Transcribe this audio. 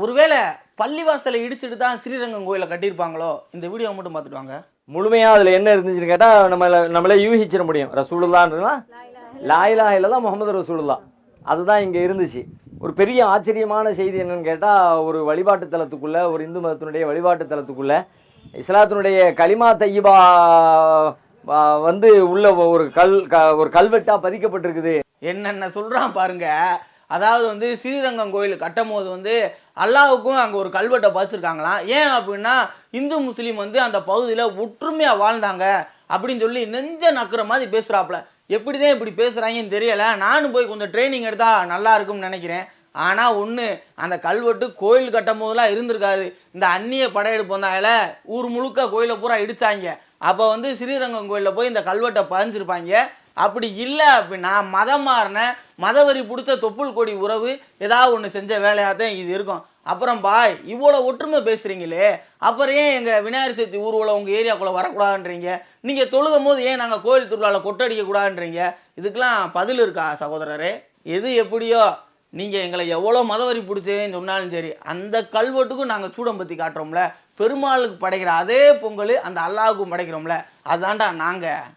ஒருவேளை பள்ளிவாசலை இடிச்சுட்டு தான் ஸ்ரீரங்கம் கோயிலை கட்டியிருப்பாங்களோ? இந்த வீடியோ மட்டும் பார்த்துட்டு வாங்க. முழுமையா அதுல என்ன இருந்துச்சுன்னு கேட்டா நம்மளே யூகிச்சிட முடியும். ரசூலுல்லான்றா லா இலாஹ இல்லல்லாஹ் முஹம்மது ரசூலுல்லாஹ், அதுதான் இங்க இருந்துச்சு. ஒரு பெரிய ஆச்சரியமான செய்தி என்னன்னு கேட்டா, ஒரு வழிபாட்டு தலத்துக்குள்ள, ஒரு இந்து மதத்தினுடைய வழிபாட்டு தலத்துக்குள்ள இஸ்லாத்தினுடைய கலிமா தையிபா வந்து உள்ள ஒரு கல்வெட்டா பதிக்கப்பட்டிருக்குது. என்னென்ன சொல்றான் பாருங்க. அதாவது வந்து ஸ்ரீரங்கம் கோயில் கட்டும் போது வந்து அல்லாவுக்கும் அங்கே ஒரு கல்வெட்டை பதிச்சிருக்காங்களாம். ஏன் அப்படின்னா இந்து முஸ்லீம் வந்து அந்த பகுதியில் ஒற்றுமையாக வாழ்ந்தாங்க அப்படின்னு சொல்லி நெஞ்ச நக்குற மாதிரி பேசுகிறாப்புல. எப்படி தான் இப்படி பேசுகிறாங்கன்னு தெரியலை. நானும் போய் கொஞ்சம் ட்ரைனிங் எடுத்தால் நல்லா இருக்கும்னு நினைக்கிறேன். ஆனால் ஒன்று, அந்த கல்வெட்டு கோயில் கட்டும் போதெல்லாம் இருந்திருக்காது. இந்த அந்நிய படையெடுப்பு வந்தாங்கல, ஊர் முழுக்க கோயிலை பூரா இடித்தாங்க. அப்போ வந்து ஸ்ரீரங்கம் கோயிலில் போய் இந்த கல்வெட்டை பதிஞ்சிருப்பாங்க. அப்படி இல்லை அப்படின்னா மதம் மாறின மதவரி பிடித்த தொப்புள் கொடி உறவு ஏதாவது ஒன்று செஞ்ச வேலையாக தான் இது இருக்கும். அப்புறம் பாய், இவ்வளோ ஒற்றுமை பேசுகிறீங்களே, அப்புறம் ஏன் எங்கள் விநாயகர் சதுர்த்தி ஊர்வலம் உங்கள் ஏரியாக்குள்ளே வரக்கூடாதுன்றீங்க? நீங்கள் தொழுகும் போது ஏன் நாங்கள் கோயில் திருவிழாவில் கொட்டடிக்கக்கூடாதுன்றீங்க? இதுக்கெலாம் பதில் இருக்கா சகோதரரே? எது எப்படியோ, நீங்கள் எங்களை எவ்வளோ மதவரி பிடிச்சேன்னு சொன்னாலும் சரி, அந்த கல்வெட்டுக்கும் நாங்கள் சூடம் பற்றி காட்டுறோம்ல. பெருமாளுக்கு படைக்கிற அதே பொங்கல் அந்த அல்லாவுக்கும் படைக்கிறோம்ல, அதுதான்டா நாங்கள்.